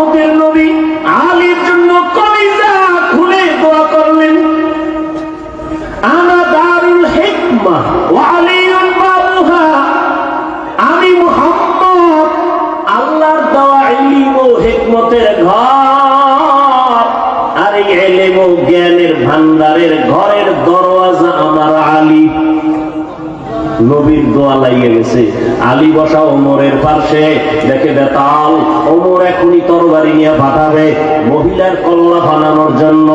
নবী আলীর জন্য কলিজা খুলে দোয়া করলেন, আনা দারুল হিকমা ওয়া আলিয়ুন বাবুহা, আমি মুহাম্মদ আল্লাহর দেওয়া ইলম ও হিকমতের ঘর, আর এই ইলম ও জ্ঞানের ভান্ডারের ঘরের দরওয়াজা আমার আলী। নবীর দোয়া লাগিয়ে গেছে। আলী বসা ওমরের পাশে, দেখে বেতাল ওমর এখনই তরবারি নিয়ে পাঠাবে মহিলার কল্লা বানানোর জন্য।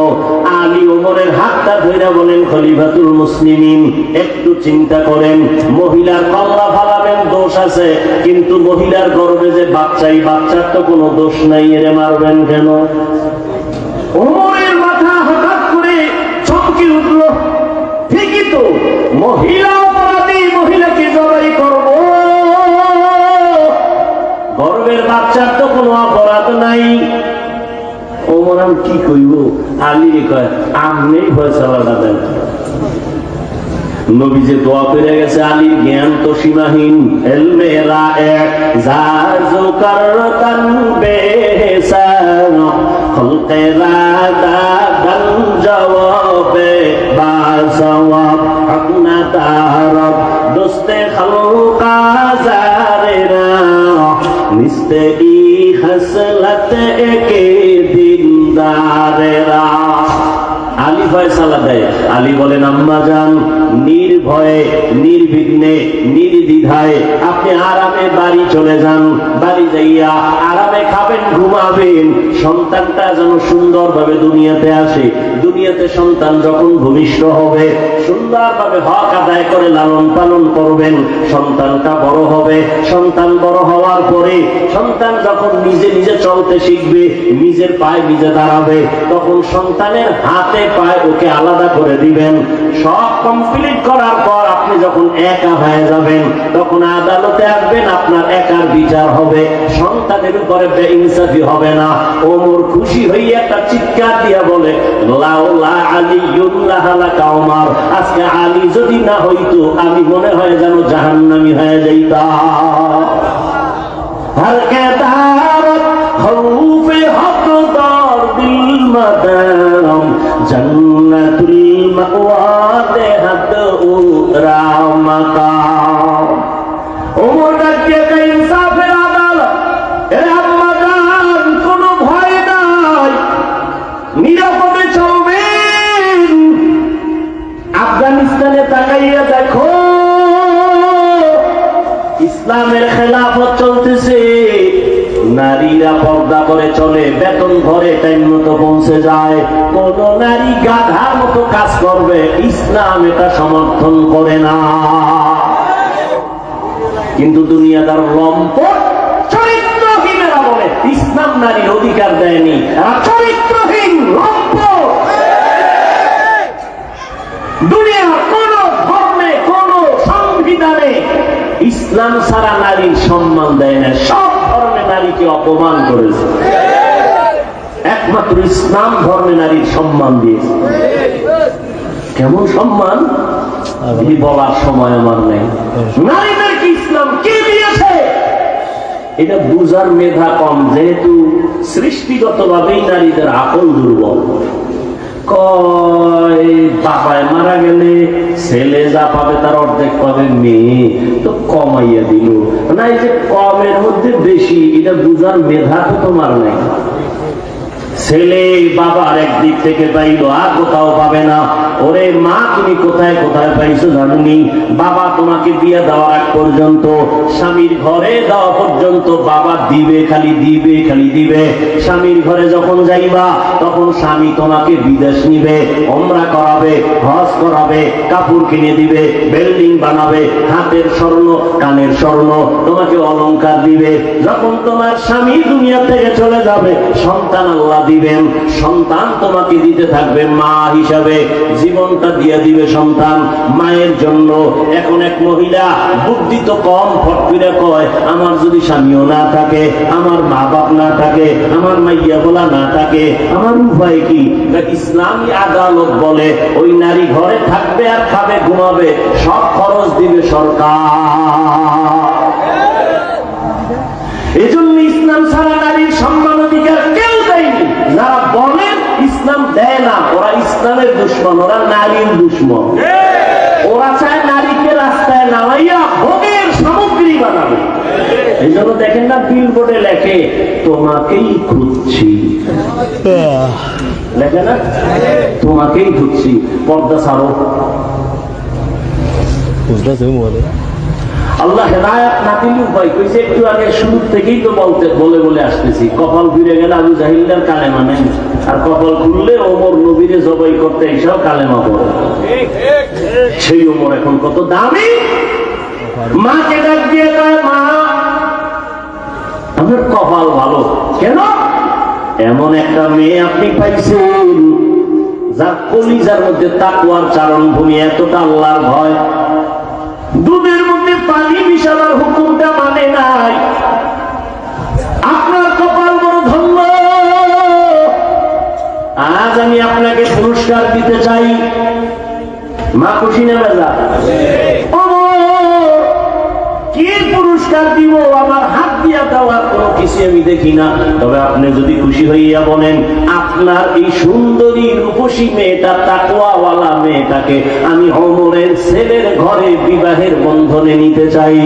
আলী ওমরের হাতটা ধরে বলেন, খলিফাতুল মুসলিমিন একটু চিন্তা করেন, মহিলার কল্লা ফালাবেন দোষ আছে, কিন্তু মহিলার গর্ভে যে বাচ্চাই, বাচ্চার তো কোনো দোষ নাই, এরে মারবেন কেন? ওমরের মাথা হঠাৎ করে চমকে উঠল, ঠিকই তো, মহিলা অপরাধী, মহিলাকে জবাই করব, গর্ভের বাচ্চার তো কোনো অপরাধ নাই। ওমর আমি কি কইব? আলী কয়, আপনি ফয়সালাটা দেন। নবী যে দোয়া পেরে গেছে, আলীর জ্ঞান তো সীমাহীন। এলমেরা এক জাজু করতান বেসান খলকেরা দাদান জওয়াবে বাসওয়াব আপনা তারব দোস্তে খলকা জারেরা নিস্তে ই হসলত একে দিনদারেরা। আলী ফয়সালা দেয়। আলী বলেন, আম্মা জান, নির্ভয়ে নির্বিঘ্নে নির্দ্বিধায় আপনি আরামে বাড়ি চলে যান। বাড়ি যাইয়া আরামে খাবেন, ঘুমাবেন, সন্তানটা যেন সুন্দরভাবে দুনিয়াতে আসে। দুনিয়াতে সন্তান যখন ভূমিষ্ঠ হবে, সুন্দরভাবে হক আদায় করে লালন পালন করবেন। সন্তানটা বড় হবে, সন্তান বড় হওয়ার পরে সন্তান যখন নিজে নিজে চলতে শিখবে, নিজের পায়ে নিজে দাঁড়াবে, তখন সন্তানের হাতে পায় ওকে আলাদা করে দিবেন। সব কমপ্লিট করার পর আপনি যখন একা হয়ে যাবেন, তখন আদালতে আসবেন, আপনার একার বিচার হবে, সন্তানের উপরে বেইনসাফি হবে না। ওমর খুশি হয়ে একটা চিৎকার দিয়া বলে, লাউলা আলিয়ুল্লাহ লাকা ওমর, আজকে আলী যদি না হইতো আমি মনে হয় যেন জাহান্নামী হয়ে যাইতাম। হর কে তারত খৌফে হকদার দিল মাদাম জান্নাতুল মাওয়া দেহাত উরামাকাম। ওমর ডাকিয়ে কয়, ইনসাফের আদালত, এ আম্মা জান, কোনো ভয় নাই, নিরাপদে চলবেন। আফগানিস্তানে তাকাইয়া দেখো, ইসলামের খেলাফত চলতেছে, নারীরা পর্দা করে চলে, বেতন ঘরে টাইম মতো পৌঁছে যায়, কোন নারী গাধার মতো কাজ করবে, ইসলাম এটা সমর্থন করে না। কিন্তু দুনিয়াদার লম্পট চরিত্রহীনেরা বলে ইসলাম নারীর অধিকার দেয়নি। চরিত্রহীন লম্পট। দুনিয়ার কোন ধর্মে, কোন সংবিধানে ইসলাম ছাড়া নারীর সম্মান দেয় না। সব ধর্মে নারীকে অপমান করেছে, একমাত্র ইসলাম ধর্মে নারীর সম্মান দিয়েছে। কেমন সম্মান বলার সময় আমার নেই। নারীদেরকে ইসলাম কে দিয়েছে এটা বুঝার মেধা কম, যেহেতু সৃষ্টিগত ভাবেই নারীদের আকল দুর্বল। কয় বাবায় মারা গেলে ছেলে যা পাবে তার অর্ধেক পাবে মেয়ে, তো কমাইয়া দিল না। এই যে কমের মধ্যে বেশি, এটা বুঝার মেধা তো তোমার নাই। ছেলে বাবার একদিক থেকে পাইল, আর কোথাও পাবে না। ওরে মা, তুমি কোথায় কোথায় পাইছো জানুনি? বাবা তোমাকে দিয়ে দেওয়ার আগ পর্যন্ত, স্বামীর ঘরে দেওয়া পর্যন্ত বাবা দিবে, খালি দিবে, খালি দিবে। স্বামীর ঘরে যখন যাইবা, তখন স্বামী তোমাকে বিদেশ নিবে, ওমরা করাবে, হজ করাবে, কাপড় কিনে দিবে, বিল্ডিং বানাবে, হাতের স্বর্ণ কানের স্বর্ণ তোমাকে অলংকার দিবে। যখন তোমার স্বামী দুনিয়া থেকে চলে যাবে, সন্তান আল্লাহ দিবেন, সন্তান তোমাকে দিতে থাকবে মা হিসাবে, জীবনটা দিয়ে দিবে সন্তান মায়ের জন্য। এখন এক মহিলা বুদ্ধি তো কম, ফট করে কয়, আমার যদি স্বামীও না থাকে, আমার মা বাপ না থাকে, আমার মাইয়া বলা না থাকে, আমার উপায় কি? ইসলামী আদালত বলে ওই নারী ঘরে থাকবে আর খাবে, ঘুমাবে, সব খরচ দিবে সরকার। এজন্য ইসলাম ছাড়া নারীর সম্মান অধিকার দুশ্মন, ওরা নারীর দুশ্মন। ওরা চায় নারীকে রাস্তায় নামাইয়া ভোগের সামগ্রী বানাবে। এই জন্য দেখেন না বিলবোর্ডে লেখে তোমাকেই খুঁজছি, লেখে না তোমাকেই খুঁজছি, পর্দা ছাড়ো। আল্লাহ হেদায়েত না দিলে উপায় কইছে, একটু আগে শুরু থেকেই তো বলে আসতেছি, কপাল ফিরে গেলে আবু জাহিলের কালেমা নেই, আর কপাল খুললে ওমর নবীরে জবাই করতে এইসব কালেমা পড়ে। সেই ওমর এখন কত দামি। মাকে ডাক দিয়ে কয়, মা আমার কপাল ভালো। কেন? এমন একটা মেয়ে আপনি পাইছেন যার কলিজার মধ্যে তাকওয়ার চারণ ভূমি, এতটা আল্লাহর ভয়, দুধের মধ্যে পানি মিশানোর হুকুমটা মানে নাই। আপনার কপাল বড় ধন্য। আজ আমি আপনাকে পুরস্কার দিতে চাই। মা খুশি না বেজা? কি পুরস্কার দিব? আমার হাত দিয়া দেওয়ার কোনো কিছু আমি দেখি না। তবে আপনি যদি খুশি হইয়া বলেন, আপনার এই সুন্দরী রূপসী মেয়েটা, তাকওয়াওয়ালা মেয়েটাকে আমি ওমরের ছেলের ঘরে বিবাহের বন্ধনে নিতে চাই।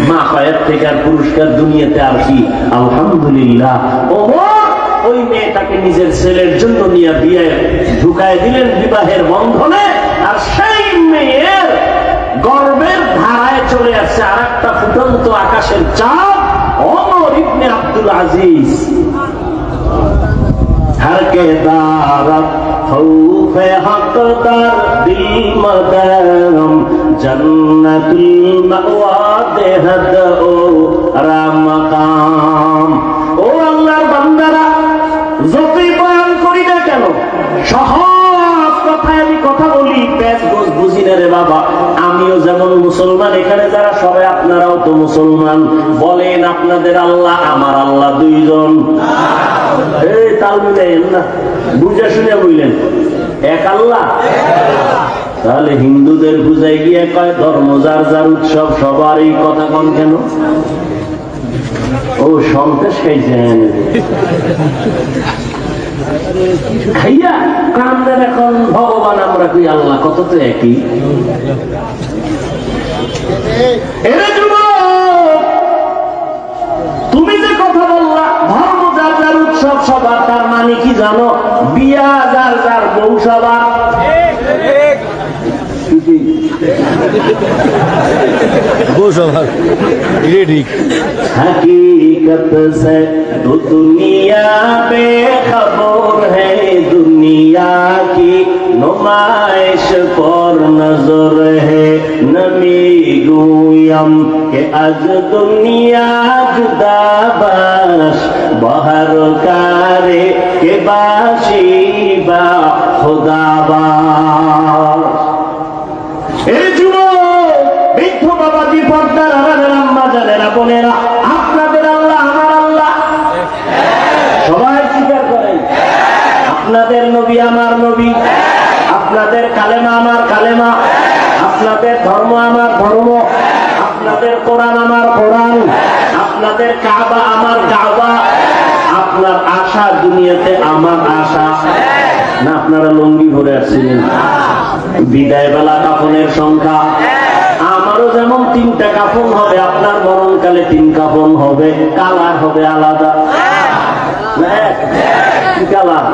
মা পায়ের থেকে আর পুরস্কার দুনিয়াতে আর কি? আলহামদুলিল্লাহ। ওমর ওই মেয়েটাকে নিজের ছেলের জন্য নিয়ে বিয়ে ঢুকায় দিলেন বিবাহের বন্ধনে। আর সেই মেয়ের গর্বের ধারায় চলে আসছে আর একটা ফুটন্ত আকাশের চাঁদ, ওমর ইবনে আব্দুল আজিজ। हर के दारत खौफे हकदार दिल मदरम जन्नतुल मावा देहद ओ रामकाम। ও আল্লাহর বান্দারা, যতই বয়ান করি না কেন, সহজ কথায় আমি কথা বলি, পেট গোছ বুঝি না রে বাবা। আমিও যেমন মুসলমান, এখানে যারা সবাই আপনারাও তো মুসলমান। বলেন আপনাদের আল্লাহ আমার আল্লাহ দুইজন? এই তাল মিলাইন না, বুঝা শুনে বললেন এক আল্লাহ। তাহলে হিন্দুদের বুঝাই গিয়ে কয় ধর্ম যার যার উৎসব, সবার এই কথা কন কেন? ও সন্দেশ খাইছেন, খাইয়া কান্দেন এখন ভগবান আমরা কই আল্লাহ, কত তো একই। তুমি যে কথা বললা ধর্ম যার যার উৎসব সবার, তার মানে কি জানো? বিয়া যার যার বউ সবার। हकीकत से तो दुनिया बेखबर है, दुनिया की नुमाइश पर नजर है। नमी गुयम के आज दुनिया जुदा बाश, बहर कारे के बाशी बा खुदा बाश। বাবাজি, পর্দার আড়ালের আম্মা জানেরা, বোনেরা, আপনাদের আল্লাহ আমার আল্লাহ। সবাই স্বীকার করেন আপনাদের নবী আমার নবী, আপনাদের কালেমা আমার কালেমা, আপনাদের ধর্ম আমার ধর্ম, আপনাদের কোরআন আমার কোরআন, আপনাদের কাবা আমার কাবা, আপনার আশা দুনিয়াতে আমার আশা। না আপনারা লুঙ্গি ভরে আসছিলেন? বিদায় বেলা কাফনের সংখ্যা আমারও যেমন 3টা কাফন হবে, আপনার মরণকালে 3 কাফন হবে, কালার হবে আলাদা। কালার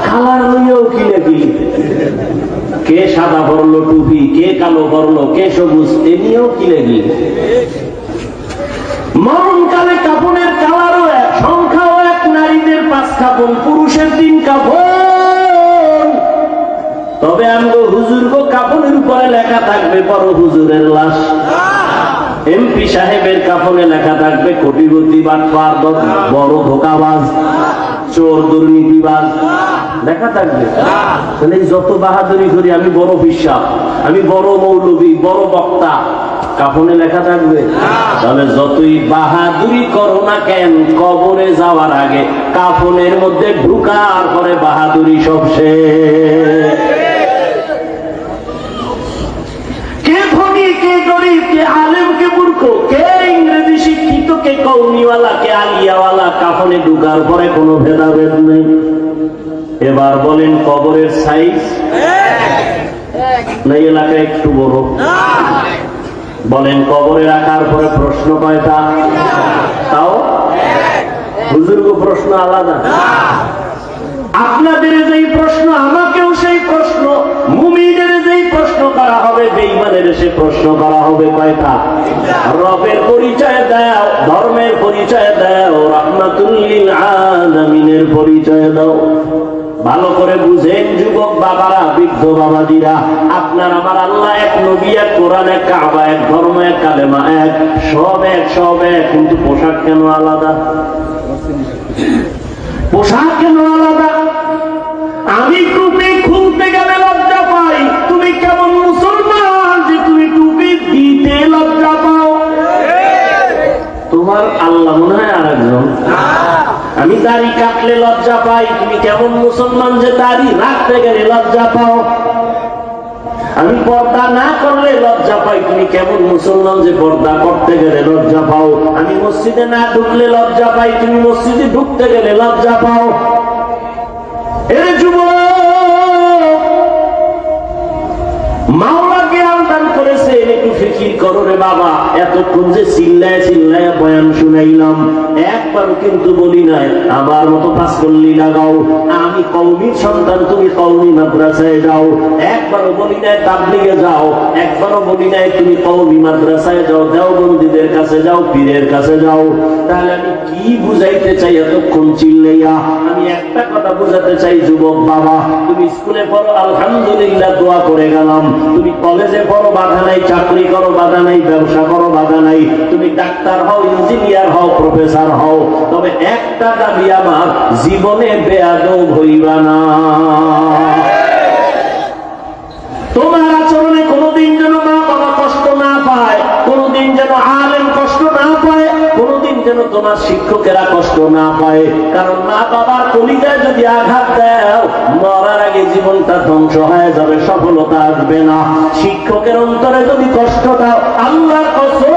কালার লইয়াও কি নাকি? কে সাদা পরলো টুপি, কে কালো পরলো, কে সবুজ, এ নিয়েও কি লাগি? মরণকালে কাফনের কালারও এক, সংখ্যাও এক। নারীদের 5 কাফন, পুরুষের 3 কাফন। তবে আমগো হুজুর গো কাফনের উপরে লেখা থাকবে বড় হুজুরের লাশ। এমপি সাহেবের কাফনে লেখা থাকবে কোটিপতি, বাটপার, বড় ধোঁকাবাজ, চোর, দুর্নীতিবাজ লেখা থাকবে। তাহলে যত বাহাদুরি করি, আমি বড় বিশ্বাস, আমি বড় মৌলবী, বড় বক্তা, কাফনে লেখা থাকবে? তাহলে যতই বাহাদুরি করো না কেন, কবরে যাওয়ার আগে কাফনের মধ্যে ঢুকার পরে বাহাদুরি সব শেষ। কে ধনী, কে গরিব, কে আলেম, কে মূর্খ, কে ইংরেজি শিক্ষিত, কে কৌমিওয়ালা, কে আলিয়াওয়ালা, কাফনে ঢুকার পরে কোনো ভেদাভেদ নেই। এবার বলেন কবরের সাইজ না এলাকায় একটু বড়? বলেন কবরে রাখার পরে প্রশ্ন কয়টা? তাও বুজুর্গ প্রশ্ন আলাদা। আপনাদের যেই প্রশ্ন আমাকেও সেই প্রশ্ন, মুমিনের যেই প্রশ্ন করা হবে বেঈমানের সে প্রশ্ন করা হবে কয়টা? রবের পরিচয় দাও, ধর্মের পরিচয় দাও, রাহমাতুল লিল আলামিনের পরিচয় দাও। ভালো করে বুঝেন যুবক বাবারা, বৃদ্ধ বাবাজিরা, আপনার আমার আল্লাহ এক, নবী এক, কোরআন এক, কাবা এক, ধর্ম এক, কালেমা এক, সব এক, সব এক, কিন্তু পোশাক কেন আলাদা? পোশাক কেন আলাদা? আমি টুপি খুলতে গেলে লজ্জা পাই, তুমি কেমন মুসলমান যে তুমি টুপি দিতে লজ্জা পাও? তোমার আল্লাহ মনে হয় আর একজন। আমি দাড়ি কাটলে লজ্জা পাই, তুমি কেমন মুসলমান যে দাড়ি রাখতে গেলে লজ্জা পাও? আমি পর্দা না করলে লজ্জা পাই, তুমি কেমন মুসলমান যে পর্দা করতে গেলে লজ্জা পাও? আমি মসজিদে না ঢুকলে লজ্জা পাই, তুমি মসজিদে ঢুকতে গেলে লজ্জা পাও? এর যুবক, মাওলা জ্ঞান দান করেছে, একটু ফিকির করো রে বাবা। এতক্ষণ যে চিল্লায় চিল্লায় বয়ান শুনাইলাম, একবারও কিন্তু বলি নাই আমার মতো পাঁচকল্লি লাগাও, আমি কওমির সন্তান, তুমি কওমি মাদ্রাসায় যাও। একবারও বলি নাই তাবলিগে যাও, একবারও বলি নাই তুমি কওমি মাদ্রাসায় যাও, দেওবন্দীদের কাছে যাও, পীরের কাছে যাও। তাহলে আমি কি বুঝাইতে চাই এতক্ষণ চিল্লাইয়া? আমি একটা কথা বুঝাতে চাই যুবক বাবা, তুমি স্কুলে পড়ো আলহামদুলিল্লাহ দোয়া করে গেলাম, তুমি কলেজে পড়ো বাধা নাই, চাকরি করো বাধা নাই, ব্যবসা করো বাধা নাই, তুমি ডাক্তার হও, ইঞ্জিনিয়ার হও, প্রফেসর হও, তবে একটা দাবি আমার, জীবনে বেয়াদব হইবা না। তোমার আচরণে কোনোদিন যেন মা বাবা কষ্ট না পায়, কোনোদিন যেন আলেম কষ্ট না পায়, কোনোদিন যেন তোমার শিক্ষকেরা কষ্ট না পায়। কারণ মা বাবার কলিজায় যদি আঘাত দাও, মরার আগে জীবনটা ধ্বংস হয়ে যাবে, সফলতা আসবে না। শিক্ষকের অন্তরে যদি কষ্ট দাও, আল্লাহর কসম,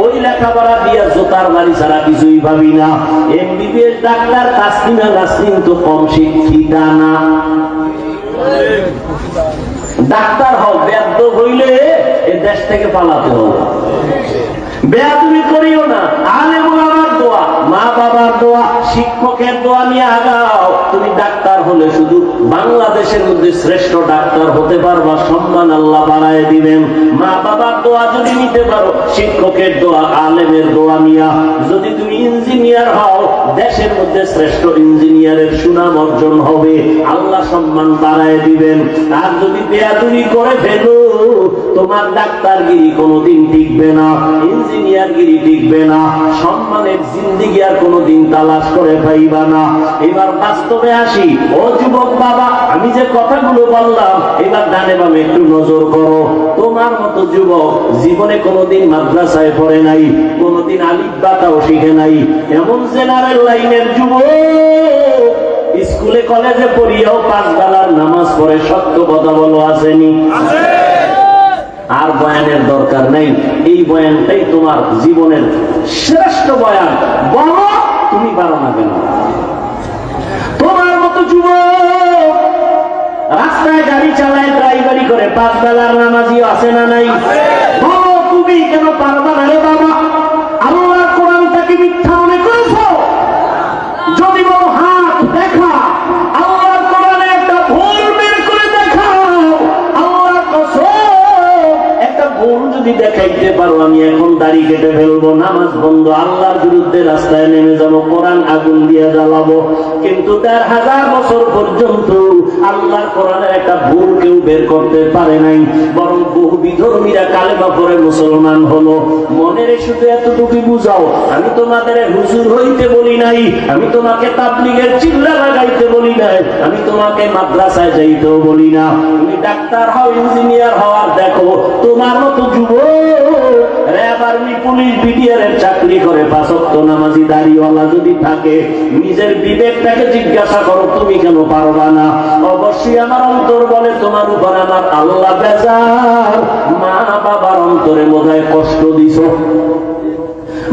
ওই লেখাপড়া দিয়া জোতার বাড়ি ছাড়া কিছুই ভাবি না। এমবিবিএস ডাক্তার তাসলিমা নাসরিন তো কম শিক্ষিতা না। ডাক্তার হও, বেয়াদব হইলে এ দেশ থেকে পালাতে হবে। বেয়াদবি করিও না। আলেম ওলামার দোয়া, মা বাবার দোয়া, শিক্ষকের দোয়া নিয়ে আগাও। তুমি ডাক্তার হলে শুধু বাংলাদেশের মধ্যে শ্রেষ্ঠ ডাক্তার হতে পারবা, সম্মান আল্লাহ বাড়ায় দিবেন। মা বাবার দোয়া যদি নিতে পারো, শিক্ষকের দোয়া, আলেমের দোয়া নিয়া যদি তুমি ইঞ্জিনিয়ার হও, দেশের মধ্যে শ্রেষ্ঠ ইঞ্জিনিয়ারের সুনাম অর্জন হবে, আল্লাহ সম্মান বাড়ায় দিবেন। আর যদি বেয়াদবি করে ফেলো, তোমার ডাক্তারগিরি কোনোদিন টিকবে না, ইঞ্জিনিয়ারগিরি টিকবে না, সম্মানের জিন্দেগি আর কোনোদিন তালাশ করে পাইবা না। এবার বাস্তবে আসি, ও যুবক বাবা, আমি যে কথাগুলো বললাম, এবার ডানে বামে একটু নজর করো। তোমার মতো যুবক জীবনে কোনোদিন মাদ্রাসায় পড়ে নাই, কোনোদিন আলিফ বাতাও শিখে নাই, এমন জেনারেল লাইনের যুবক স্কুলে কলেজে পড়িয়াও 5 বেলার নামাজ পড়ে, সত্য কথা বলো আসেনি? আর বয়ানের দরকার নেই, এই বয়ানটাই তোমার জীবনের শ্রেষ্ঠ বয়ান। বলো তুমি পারো না কেন? তোমার মতো যুবক রাস্তায় গাড়ি চালায়, ড্রাইভারি করে, 5 বেলার নামাজি আছে না নাই? বলো তুমি কেন পারবা না রে বাবা? আল্লাহর কোরআনটাকে মিথ্যা মনে করেছো? যদি বলো হাত দেখা, আল্লাহর কোরআনে একটা ভুল বের করে দেখাও। আল্লাহর কসম, একটা ভুল যদি দেখাইতে পারো, আমি এখন দাড়ি কেটে ফেলবো, নামাজ বন্ধ, আল্লাহর বিরুদ্ধে রাস্তায় নেমে যাবো, কোরআন আগুন দিয়ে জ্বালাবো। কিন্তু 1000 বছর পর্যন্ত আল্লাহর কোরআনের একটা ভুল কেউ বের করতে পারে নাই, বরং বহু বিধর্মীরা কালেমা পড়ে মুসলমান হলো। মনের শুধু এতটুকু বুঝাও, আমি তোমাদের হুজুর হইতে বলি নাই, আমি তোমাকে তাবলীগের চিল্লা লাগাইতে বলি নাই, আমি তোমাকে মাদ্রাসায় যাইতেও বলি না। তুমি ডাক্তার হও, ইঞ্জিনিয়ার হওয়ার দেখো, তোমার মতো যুবক র্যাব, আর্মি, পুলিশ, বিডিআর এর চাকরি করে, 5 ওয়াক্ত নামাজি দাড়িওয়ালা যদি থাকে, নিজের বিবেকটাকে জিজ্ঞাসা করো, তুমি কেন পারবা না? অবশ্যই আমার অন্তর বলে তোমার উপর আমার আল্লাহ বেজার। মা বাবার অন্তরে বোধহয় কষ্ট দিছ।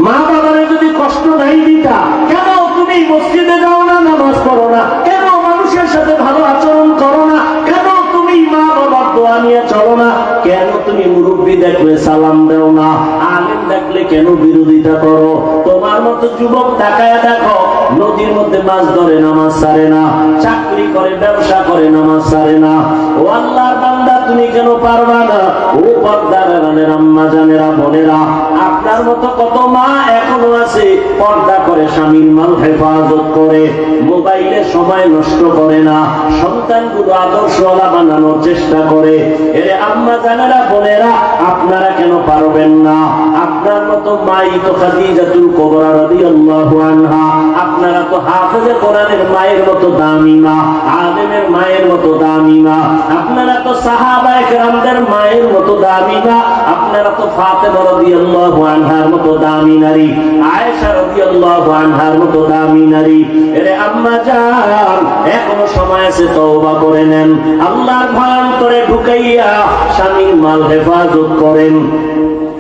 মা বাবারে যদি কষ্ট নাই দিতা, কেন তুমি মসজিদে যাও না, নামাজ নামাজ পড়ো না? কেন মানুষের সাথে ভালো আচরণ করো না? কেন তুমি মা বাবার দোয়া নিয়ে চলো না? কেন তুমি মুরব্বী দেখলে সালাম দেও না? আলেম দেখলে কেন বিরোধিতা করো? তোমার মতো যুবক তাকায় দেখো, নদীর মধ্যে মাছ ধরে নামাজ ছাড়ে না, চাকরি করে ব্যবসা করে নামাজ ছাড়ে না। ও আল্লাহর বান্দা, তুমি কেন পারবা না? ও পর্দার আড়ালের আম্মা জানেরা, বোনেরা, আপনার মতো কত মা এখনো আছে পর্দা করে, স্বামীর মাল হেফাজত করে, মোবাইলে সময় নষ্ট করে না, সন্তানগুলো আদর্শওয়ালা বানানোর চেষ্টা করে। এরে আম্মা জানেরা, বোনেরা, আপনারা কেন পারবেন না? আপনার মতো মাই তো খাদিজাতুল কুবরা রাদিয়াল্লাহু আনহা, আপনারা তো হাফেজে কোরআনের মায়ের মতো দামি মা, আলেমের মায়ের মতো দামি মা, আপনারা তো সাহাবায়ে কেরামদের মায়ের মতো দামি মা, আপনারা তো ফাতেমা রাদিয়াল্লাহু আনহার মতো দামি নারী, আয়েশা রাদিয়াল্লাহু আনহার মতো দামি নারী। এরে আম্মা জান, এখনো সময় আছে, তওবা করে নেন, আল্লাহর ভয় অন্তরে ঢুকাইয়া স্বামীর মাল হেফাজত করেন,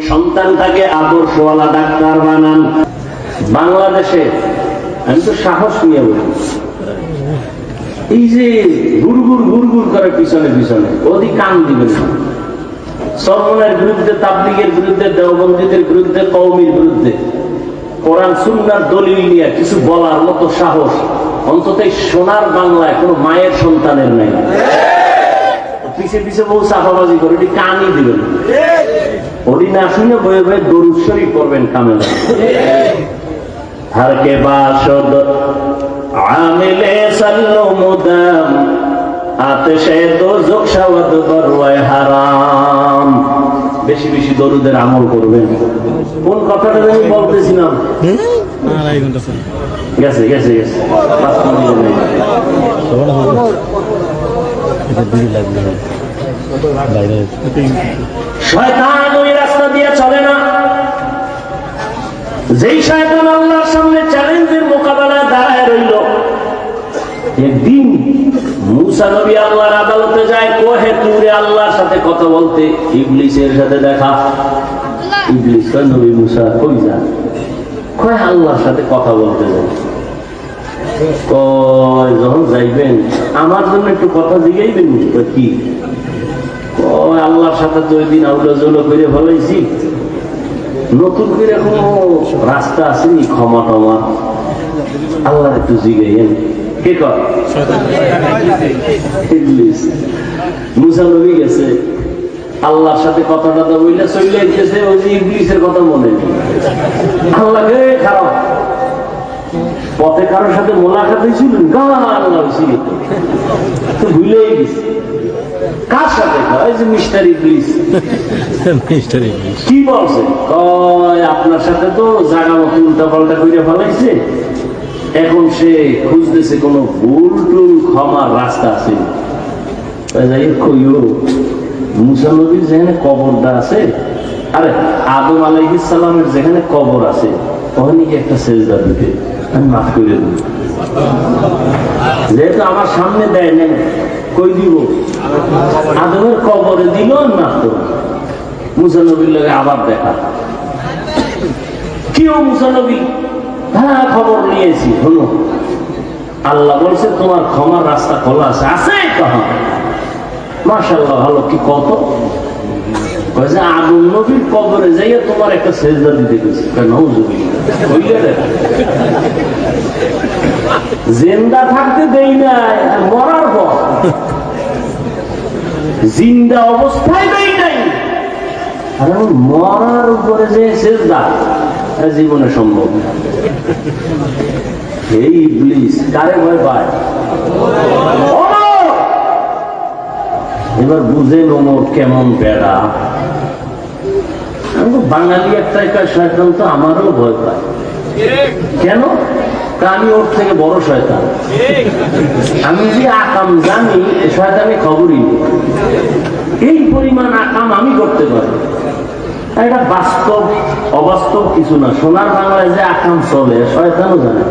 সন্তানটাকে আদর্শওয়ালা ডাক্তার বানান। বাংলাদেশে আমি তো সাহস নিয়ে বলি, এই যে গুড়গুড় গুড়গুড় করে পিছনে পিছনে ওদি কান দিবেন না। সরমনের বিরুদ্ধে, তাবলীগের বিরুদ্ধে, দেওবন্দীদের বিরুদ্ধে, কওমির বিরুদ্ধে কোরআন সুন্নাহর দলিল নিয়ে কিছু বলার মতো সাহস অন্তত সোনার বাংলায় কোনো মায়ের সন্তানের নাই। পিছে পিছে বহু চাপাবাজি করে, ওটি কানই দিবেন, ওটি না শুনে বয়ে বয়ে দরুদ শরীফ করবেন কামে। हर के बाशद आमिले सल्लो मुदम आतिशे दोजख शवद बरवाए হারাম। বেশি বেশি দরুদের আমল করবেন। কোন কথাটা আমি বলতেছিলাম? গেছে গেছে গেছে, 5 মিনিট নেই। শয়তান ওই রাস্তা দিয়ে চলে না। যেই শয়তান আল্লাহর সামনে চ্যালেঞ্জের মোকাবেলায় দাঁড়ায় রইল, একদিন মুসা নবী আল্লাহর আদালতে যায়, কোহে তুরে আল্লাহর সাথে কথা বলতে, ইবলিসের সাথে দেখা। ইবলিস কয়, নবী মুসা কই যান? কয়, আল্লাহর সাথে কথা বলতে যায়। কয়, যখন যাইবেন আমার জন্য একটু কথা জিগাইবেন। কি? কয়, আল্লাহর সাথে তো ওই দিন আউলা জৌলা করে ফেলাইছি, নতুন করে কোনো রাস্তা আসেনি ক্ষমা টমা, আল্লাহ একটু জিগাইয়েন। কে কয়? ইবলিস। মুসা নবী গেছে, আল্লাহর সাথে কথা টথা বইলে চলে গেছে, ওই যে ইবলিসের কথা মনে নেই। আল্লাহকে খারাপ পথে কারোর সাথে মোলাকাত হয়েছিল, আল্লাহ হয়েছিল তো ভুলেই গেছে। কার সাথে? যে মিস্টার ইবলিস। কি বলছে? কয়, আপনার সাথে তো জায়গা মতো উল্টা পাল্টা করে ফেলাইছে, এখন সে খুঁজতেছে কোন ভুল টুল ক্ষমার রাস্তা আছে। মুসা নবীর যেখানে কবরটা আছে, আরে আদম আলাইহিস সালামের যেখানে কবর আছে, ওখানে কি একটা সেজদা দিতে আমি মাফ করে দেব। যেহেতু আমার সামনে দেয় নাই, কই দিব? আদমের কবরে দিল না তো। মুসা নবীর লগে আবার দেখা। কেউ মুসা নবী? হ্যাঁ, খবর নিয়েছি, হলো আল্লাহ বলছে তোমার ক্ষমার রাস্তা খোলা আছে। আছে কহা? মাশাআল্লাহ, ভালো। কি কত? কয়েছে আদম নবীর কবরে যাইয়া তোমার একটা সেজদা দিতে গেছি। জিন্দা থাকতে দেই নাই, মরার পর জিন্দা অবস্থায় দেই নাই, আর মরার উপরে যে সেজদা জীবনে সম্ভব। এই ইবলিস কারে ভয় পায়? এবার বুঝেন ওমর কেমন বেড়া। বাঙালি একটাই কয় শয়তান, তো আমারও ভয় পায়। কেন? আমি ওর থেকে বড় শয়তান। আমি যে আকাম জানি, শয়তানি খবরই নেই। এই পরিমাণ আকাম আমি করতে পারি। এটা বাস্তব, অবাস্তব কিছু না। সোনার বাংলায় যে আকাম চলে, শয়তানও জানে।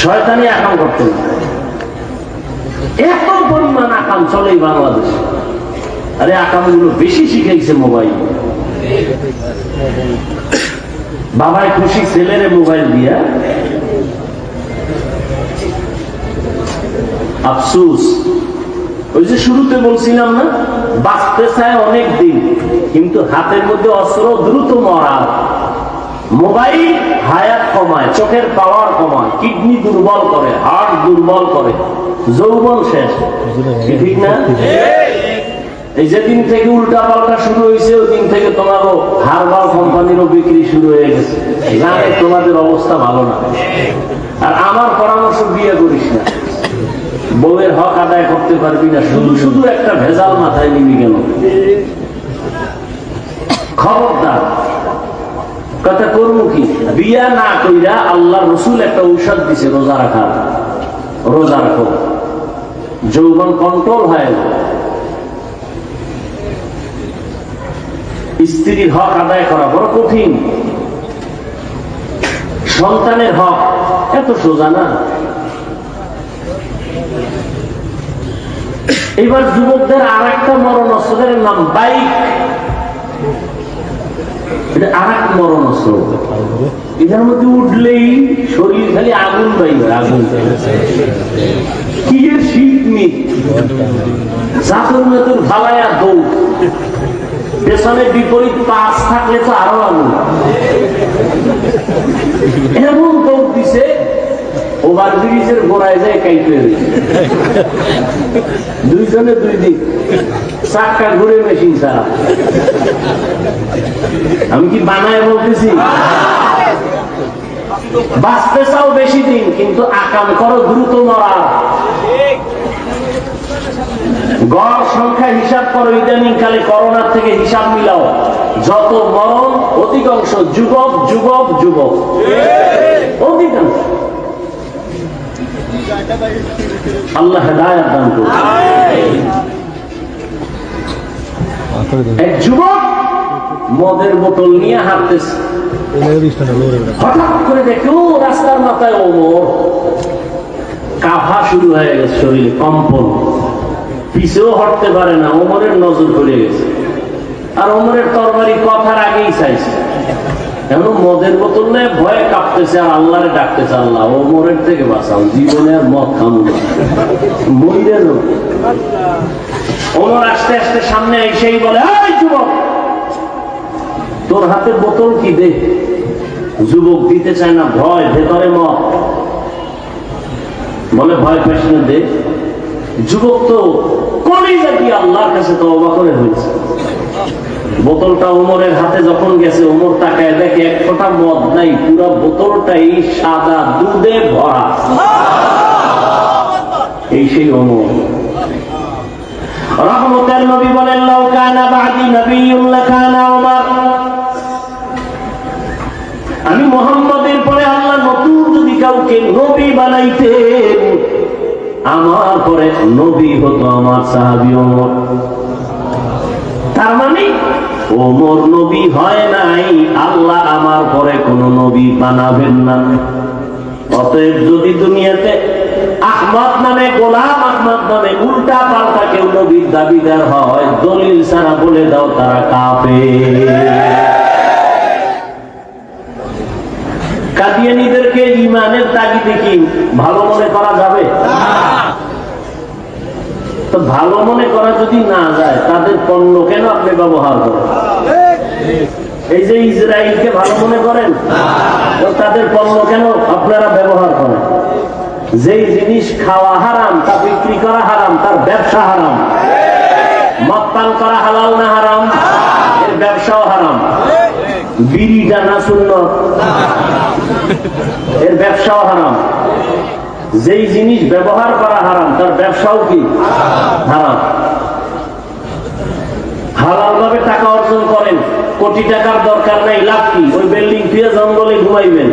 শয়তানি আকাম করতে না, এত পরিমাণ আকাম চলে বাংলাদেশে। আরে আকামগুলো বেশি শিখাইছে মোবাইল। বাবাই খুশি ছেলেরে মোবাইল দিয়া আফসোস, ওই যে শুরুতে বলছিলাম না, বাঁচতে চায় অনেক দিন, কিন্তু হাতের মধ্যে অস্ত্র, দ্রুত মরা। মোবাইল হায়াত কমায়, চোখের পাওয়ার কমায়, কিডনি দুর্বল করে, হার্ট দুর্বল করে, যৌবন শেষ। ঠিক না? এই যেদিন থেকে উল্টা পাল্টা শুরু হয়েছে, ওই দিন থেকে তোমারও হারবাল কোম্পানিরও বিক্রি শুরু হয়ে গেছে। জানে তোমাদের অবস্থা ভালো না। আর আমার পরামর্শ, বিয়ে করিস না, বউয়ের হক আদায় করতে পারবি না, শুধু শুধু একটা ভেজাল মাথায় নিবি কেন? খবরদার। কথা করবো কি, বিয়া না কইরা আল্লাহ রসুল একটা ঔষধ দিছে, রোজা রাখা। রোজা রাখো, যৌবন কন্ট্রোল হয়। স্ত্রীর হক আদায় করা বড় কঠিন, সন্তানের হক এত সোজা না। এবার যুবকদের আর একটা মরণ অস্ত্রের নাম বাইক। এটা আর এক মরণ অস্ত্র। এটার মধ্যে উঠলেই শরীর খালি আগুন পাইবে, আগুন। কি এর শীত মিট, জাতর মেতর ভালায়া দৌড়, পেছনে বিপরীত পাশ থাকলে তো আরো আগুন। এমন দৌড় দিছে, ওভার ব্রিজের গোড়ায় যায় কাইপে, দুইজনে দুই দিক, চাক্কা ঘুরে মেশিন ছাড়া। আমি কি বানায় বলতেছি? বাঁচতে চাও বেশি দিন, কিন্তু আকাম করো দ্রুত মরা। গড় সংখ্যা হিসাব করো, ইদানিং কালে করোনার থেকে হিসাব মিলাও, যত মরণ অধিকাংশ যুবক যুবক যুবক, অধিকাংশ। আল্লাহ হেদায়েত দান করুন। এক যুবক মদের বোতল নিয়ে হাঁটতেছে, হঠাৎ করে দেখে ও রাস্তার মাথায় ওমর। কাফা শুরু হয়ে গেছে, শরীরে কম্পন, পিছেও হটতে পারে না। ওমরের নজর পড়ে গেছে, আর ওমরের তরবারি কথার আগেই চাইছে। এমন মদের বোতল নিয়ে ভয়ে কাঁপতেছে, আর আল্লাহরে ডাকতেছে, আল্লাহ ওমরের থেকে বাঁচাও, জীবনে আর মদ খাবো না, মরে যাবো। ওমর আস্তে আস্তে সামনে এসেই বলে, এই যুবক, তোর হাতে বোতল কি, দে। যুবক দিতে চায় না, ভয়, ভেতরে মদ। বলে, ভয় পাস না, দে। যুবক তো কলিজা দিয়ে আল্লাহর কাছে তওবা করে হয়েছে। বোতলটা ওমরের হাতে যখন গেছে, ওমর তাকায় দেখে এক ফোঁটা মদ নাই, পুরো বোতলটাই সাদা দুধে ভরা। এই সেই ওমর। রহমতের নবী বলেন, লাউ কানা বাদি নবিয়্যুন লাকানা ওমর। আমি মুহাম্মদের পরে আল্লাহ নতুন যদি কাউকে নবী বানাইতেন, আমার পরে নবী হতো আমার সাহাবী ওমর। তার মানে ওমর নবী হয় নাই, আল্লাহ আমার পরে কোন নবী বানাবেন না। অতএব যদি দুনিয়াতে আহমদ নামে, গোলাম আহমদ নামে উল্টা পাল্টা কেউ নবীর দাবিদার হয়, দলিল ছাড়া বলে দাও তারা কাফের। কাদিয়ানীদেরকে ইমানের তাগিদে কি ভালো মনে করা যাবে? তো ভালো মনে করা যদি না যায়, তাদের পণ্য কেন আপনি ব্যবহার করেন? এই যে ইসরায়েলকে ভালো মনে করেন, তাদের পণ্য কেন আপনারা ব্যবহার করেন? যেই জিনিস খাওয়া হারাম, তা বিক্রি করা হারাম, তার ব্যবসা হারাম। মদ পান করা হালাল না হারাম? এর ব্যবসাও হারাম। বিড়িটা না সুন্নত, এর ব্যবসাও হারাম। যেই জিনিস ব্যবহার করা হারাম, তার ব্যবসাও কি হারাম। হালাল ভাবে টাকা অর্জন করেন, কোটি টাকার দরকার নাই, লাভ কি? ওই বিল্ডিং ফিরে জঙ্গলে ঘুমাইবেন,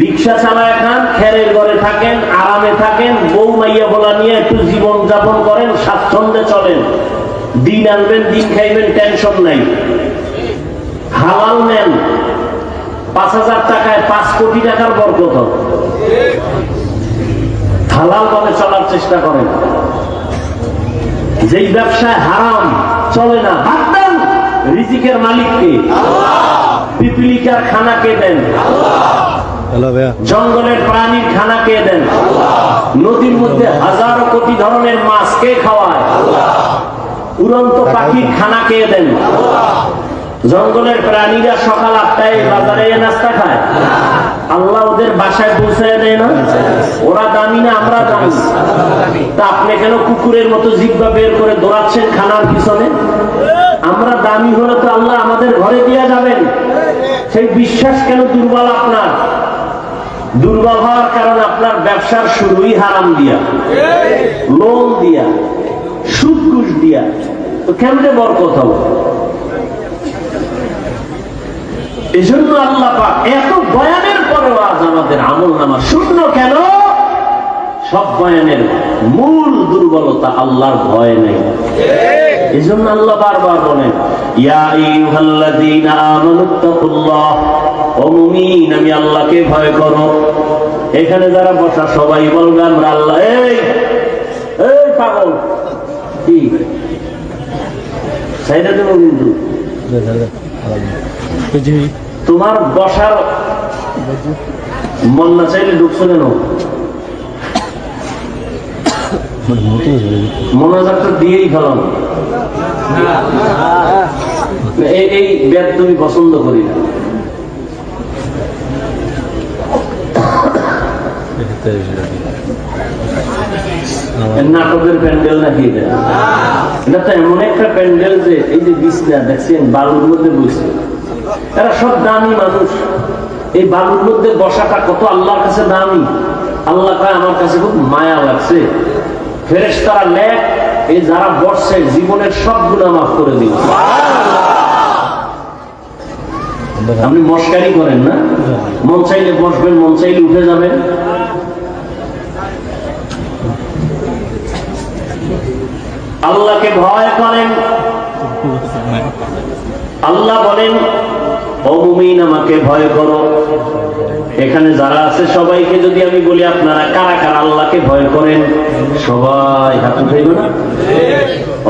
রিক্সা চালায় খান, খেরের ঘরে থাকেন, আরামে থাকেন, বউ মাইয়া বলা নিয়ে একটু জীবন যাপন করেন, স্বাচ্ছন্দ্যে চলেন, দিন আনবেন, দিন খাইবেন, টেনশন নাই। হালাল নেন, ৫,০০০ টাকায় ৫ কোটি টাকার বরকত। হালাল ভাবে চলার চেষ্টা করেন। যেই ব্যবসায় হারাম চলে না, হাত দেন রিজিকের মালিককে। পিপিলিকার খানা কে দেন? জঙ্গলের প্রাণীর খানা কে দেন? নদীর মধ্যে হাজারো কোটি ধরনের মাছ কে খাওয়ায়? উড়ন্ত পাখির খানা কে দেন? জঙ্গলের প্রাণীরা সকাল 8টায় বাজারে নাস্তা খায়, আল্লাহ ওদের বাসায় পৌঁছায় দেয় না? ওরা দামি না আমরা দামি? তা আপনি কেন কুকুরের মতো জিহ্বা বের করে দৌড়াচ্ছেন খানার পিছনে? আমরা দামি হলে তো আল্লাহ আমাদের ঘরে দিয়ে যাবেন। সেই বিশ্বাস কেন দুর্বল আপনার? দুর্বল হওয়ার কারণ আপনার ব্যবসার শুরুই হারাম দিয়া, লোন দিয়া, সুদ ঘুষ দিয়া, তো কেমনে বরকত হবে? এই জন্য আল্লাহ পাক এত বয়ানের পরেও আজ আমাদের আমলনামা শূন্য কেন? সব বয়ানের মূল দুর্বলতা আল্লাহর ভয় নেই। এই জন্য আল্লাহ বারবার বলেন, ইয়া আইয়ুহাল্লাযীনা আমানুত্তাকুল্লাহ, ও মুমিন আমি আল্লাহকে ভয় করো। এখানে যারা বসা সবাই বলবে আমরা আল্লাহ। এই এই পাগল কি সাইডে দেব কিন্তু তোমার বসার মন না চাইলে ঢুকছো কেন? মনোজারটা দিয়েই ফেলাম। এই ব্যাগ তুমি পছন্দ করি না। নাটকের প্যান্ডেল নাকি এটা? এটা তো এমন একটা প্যান্ডেল যে এই যে বিছনা দেখছেন বালুর মধ্যে বসে, এরা সব দামি মানুষ। এই বালুর মধ্যে বসাটা কত আল্লাহর কাছে দামি। আল্লাহ কয় আমার কাছে খুব মায়া লাগছে, ফেরেশতারা লেখ এই যারা বসছে জীবনের সব গুনাহ মাফ করে দিন। আপনি মস্কারি করেন না? মন চাইলে বসবেন, মন চাইলে উঠে যাবেন। আল্লাহকে ভয় করেন। আল্লাহ বলেন, ও মুমিন আমাকে ভয় করো। এখানে যারা আছে সবাইকে যদি আমি বলি আপনারা কারা কারা আল্লাহকে ভয় করেন, সবাই হাত উঠাইবে না?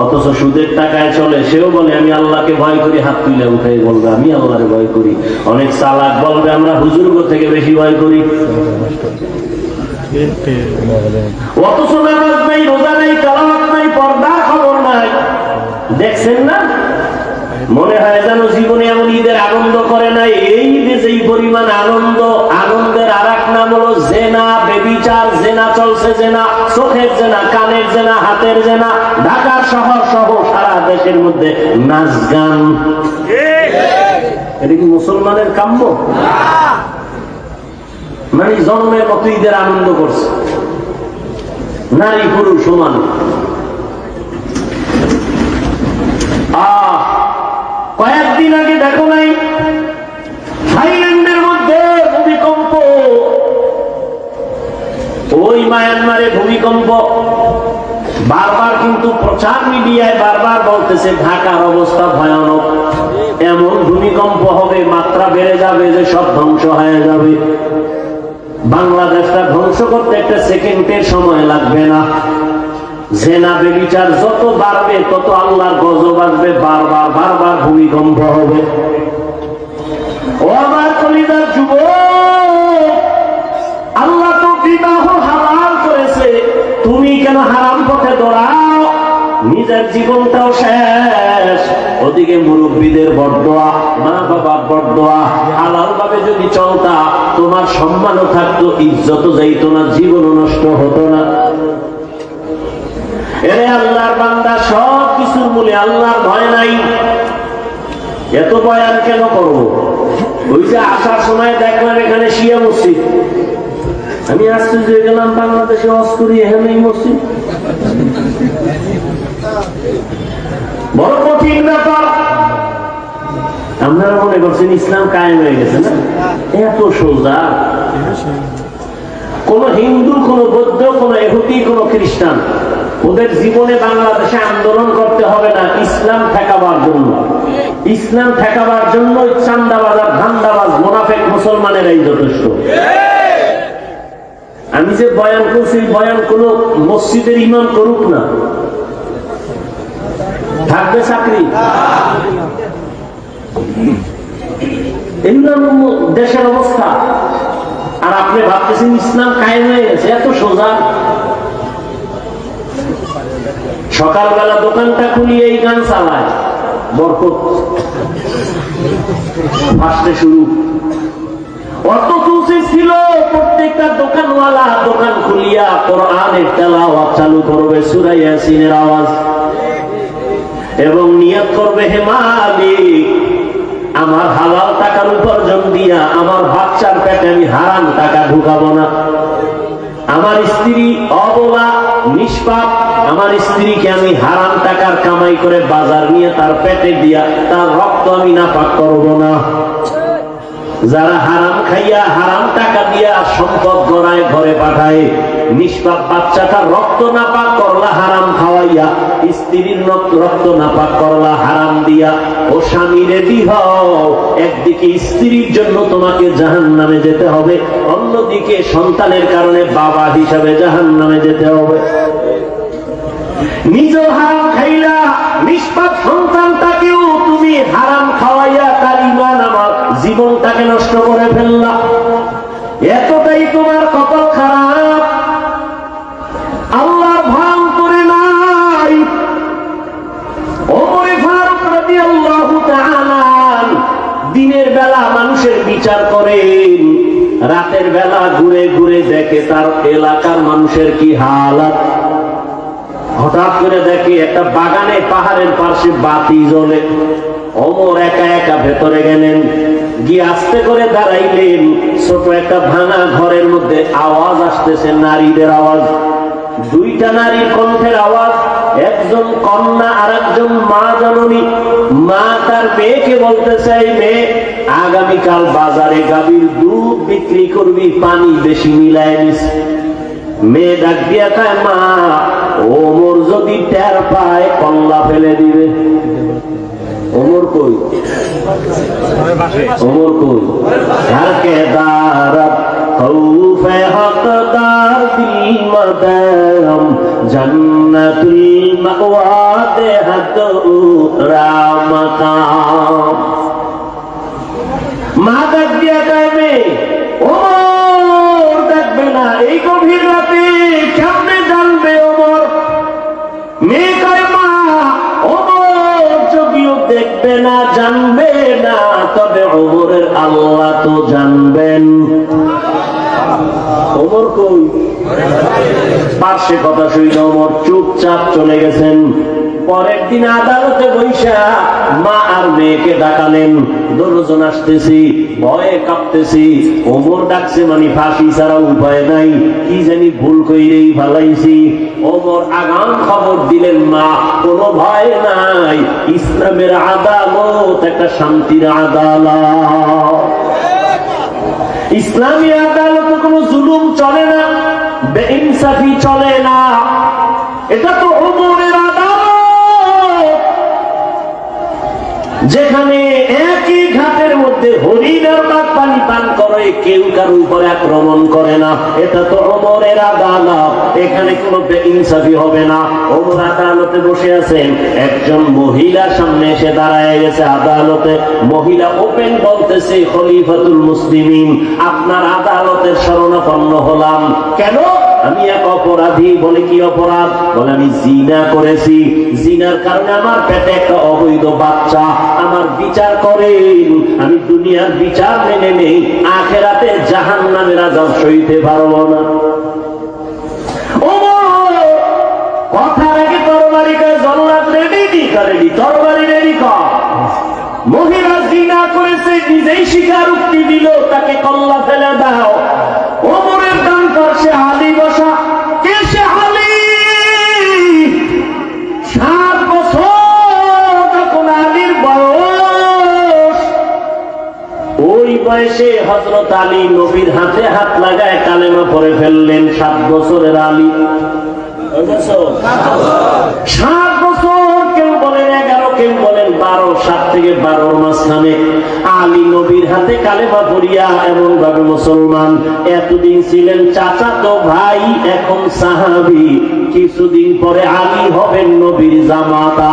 অথচ সুদের টাকায় চলে, সেও বলে আমি আল্লাহকে ভয় করি, হাত তুলে উঠাই বলবে আমি আল্লাহরে ভয় করি। অনেক চালাক বলবে আমরা হুজুরগো থেকে বেশি ভয় করি। অথচ নামাজ নাই, রোজা নাই, তেলাওয়াত নাই, পর্দার খবর নাই। দেখছেন না? মনে হয় যেন জীবনে এমন ঈদের আনন্দ করে নাই। এই ঈদে যেই পরিমাণ আনন্দ, আনন্দের আর এক নাম হলো জেনা, বেবিচার। জেনা চলছে, জেনা চোখের জেনা, কানের জেনা, হাতের জেনা। ঢাকার শহর সহ সারা দেশের মধ্যে নাচ গান। এটা কি মুসলমানের কাম্য? মানে জন্মের মতো ঈদের আনন্দ করছে, নারী পুরুষ সমান। কয়েকদিন আগে দেখো নাই থাইল্যান্ডের মধ্যে ভূমিকম্প? ওই মায়ানমারে ভূমিকম্প। বারবার কিন্তু প্রচার মিডিয়ায় বারবার বলতেছে ঢাকার অবস্থা ভয়ানক, এমন ভূমিকম্প হবে, মাত্রা বেড়ে যাবে যে সব ধ্বংস হয়ে যাবে। বাংলাদেশটা ধ্বংস করতে একটা সেকেন্ডের সময় লাগবে না। জেনা বেবিচার যত বাড়বে তত আল্লাহর গজব আসবে, বারবার বারবার ভূমিকম্প হবে। ও আমার কলিজার যুবক, আল্লাহ তো বিবাহ হালাল করেছে, তুমি কেন হারাম পথে দৌড়াও? নিজের জীবনটাও শেষ, ওদিকে মুরব্বীদের বরদোয়া, মা বাবার বরদোয়া। হালাল ভাবে যদি চলতা তোমার সম্মানও থাকতো, ইজ্জতও যাইত না, জীবনও নষ্ট হতো না। এরে আল্লাহর বান্দা, সব কিছুর মূলে আল্লাহর ভয় নাই। এত বয়ান কেন করবো? ওই যে আসার সময় দেখলাম এখানে শিয়া মসজিদ, আমি আশ্চর্য হয়ে গেলাম, বাংলাদেশে হজ করি এখানে মসজিদ। বড় কঠিন ব্যাপার। আপনারা মনে করছেন ইসলাম কায়েম হয়ে গেছে না? এত সোজা। কোন হিন্দু, কোন বৌদ্ধ, কোন ইহুদি, কোন খ্রিস্টান, ওদের জীবনে বাংলাদেশে আন্দোলন করতে হবে না ইসলাম ঠেকাবার জন্য। ইসলাম ঠেকাবার জন্য চান্দাবাজ আর ধান্দাবাজ মুনাফিক মুসলমানেরাই যথেষ্ট। আমি যে বয়ান করছি, বয়ান কোন মসজিদের ইমাম করুক না, থাকবে চাকরি। এগুলো দেশের অবস্থা। আর আপনি ভাবতেছেন ইসলাম কায়েম হয়ে গেছে, এত সোজা। সকালবেলা দোকানটা খুলিয়ে এই গান চালায়, বরকত ফার্স্টে শুরু। অত খুশি ছিল প্রত্যেকটা দোকানওয়ালা দোকান খুলিয়া কোরআনের তেলাওয়াত চালু করবে, সূরা ইয়াসিনের আওয়াজ, এবং নিয়ত করবে, হে মালিক, আমার হালাল টাকার উপার্জন দিয়া আমার বাচ্চার পেটে আমি হারাম টাকা ঢুকাবো না। আমার স্ত্রী অবলা নিষ্পাপ, আমার স্ত্রীকে আমি হারাম টাকার কামাই করে বাজার নিয়ে তার পেটে দিয়া তার রক্ত আমি নাপাক করব না। যারা হারাম খাইয়া হারাম টাকা দিয়া সম্পদ গড়ায় ঘরে পাঠায়, নিষ্পাপ বাচ্চাটা রক্ত নাপাক করলা হারাম খাওয়াইয়া, স্ত্রীর রক্ত নাপাক করলা হারাম দিয়া, ও স্বামী রেডি হও, একদিকে স্ত্রীর জন্য তোমাকে জাহান্নামে যেতে হবে, অন্যদিকে সন্তানের কারণে বাবা হিসাবে জাহান্নামে যেতে হবে। নিজ হারাম খাইলা, নিষ্পাপ সন্তানটাকেও তুমি হারাম খাওয়াইয়া তার ঈমান আমার জীবনটাকে নষ্ট করে ফেললা। এতটাই তোমার কপাল খারাপ, আল্লাহর ভয় করে নাই। ওমরে ফারুক রাদিয়াল্লাহু তাআলা দিনের বেলা মানুষের বিচার করেন, রাতের বেলা ঘুরে ঘুরে দেখে তার এলাকার মানুষের কি হালাত। হঠাৎ করে দেখে একটা বাগানে পাহাড়ের পাশে বাতি জ্বলে। ওমর একা একা ভেতরে গেলেন, গিয়ে আস্তে করে দাঁড়াইলেন। ছোট একটা ভাঙা ঘরের মধ্যে আওয়াজ আসতেছে, নারীদের আওয়াজ, দুইটা নারীর কণ্ঠের আওয়াজ, একজন কন্যা আর একজন মা জননী। মা তার মেয়েকে বলতেছে, এই মেয়ে, আগামীকাল বাজারে গাভীর দুধ বিক্রি করবি, পানি বেশি মিলায় নিস। মেয়ে ডাক দিয়া কয়, মা, ওমর যদি টের পায় কল্লা ফেলে দিবে। ওমর কই? ওমর কই? হারকে দারাত খৌফে হকদার দিল মদাম জান্নাতুল মাওয়া দেহাত রামাকাম। মা ডাক দিয়া কয়, মেয়ে, ওমর দেখবে না এই গভীর রাতে, কেমনে জানবে ওমর? মেয়ে কয়, মা, ওমর যদিও দেখবে না, জানবে না, তবে ওমরের আল্লাহ তো জানবেন। ওমর কই? পাশে কথা শুনে ওমর চুপচাপ চলে গেছেন। পরের দিন আদালতে বৈশা মা আর মেয়েকে ডাকালেন, দুজন আসতেছি, ভয়ে কাঁপতেছি। ওমর ডাকছে মানে ফাঁসি ছাড়া উপায় নাই, কি জানি ভুল কইরেই ফালাইছি। ওমর আগাম খবর দিলেন, মা, কোনো ভয় নাই, ইসলামের আদালত একটা শান্তির আদালত। ইসলামী আদালতে কোনো জুলুম চলে না, বেইনসাফি চলে না। এটা তো ওমরের আদালত, যেখানে একই ঘাটের মধ্যে হরিণের পাক পানি পান করে, কেউ কারো উপরে আক্রমণ করে না। এটা তো ওমরের আদালত, এখানে কোনো বেইনসাফি হবে না। ওমর আদালতে বসে আছেন, একজন মহিলার সামনে এসে দাঁড়ায় গেছে আদালতে। মহিলা ওপেন বলতেছে, খলিফাতুল মুসলিমিন, আপনার আদালতের শরণাপন্ন হলাম। কেন? আমি এক অপরাধী। বলে, কি অপরাধ? বলে, আমি জিনা করেছি, জিনার কারণে আমার পেটে একটা অবৈধ বাচ্চা। আমার বিচার করেন, আমি দুনিয়ার বিচার মেনে নেই, আখেরাতে জাহান্নামের আযাব সইতে পারবো না। কথার আগে তরবারি কয়, জল্লাদ রেডি, রেডি, তরবারি রেডি কর। মহিলা জিনা করেছে, নিজেই স্বীকারোক্তি দিল, তাকে কল্লা ফেলে দাও। ওমরের ডান পাশে আলী বসা। কে সে আলী? 7 বছর যখন আলীর বয়স, ওই বয়সে হযরত আলী নবীর হাতে হাত লাগায় কালেমা পড়ে ফেললেন। 7 বছরের আলী, 7 বছর, কেউ বলেন 11, কেউ বলেন 12, 7 থেকে 12 মাঝখানে আলী নবীর হাতে কালেমা পড়িয়া এমন ভাবে মুসলমান। এতদিন ছিলেন চাচাতো ভাই, এখন সাহাবী। কিছুদিন পরে আলী হবেন নবীর জামাতা।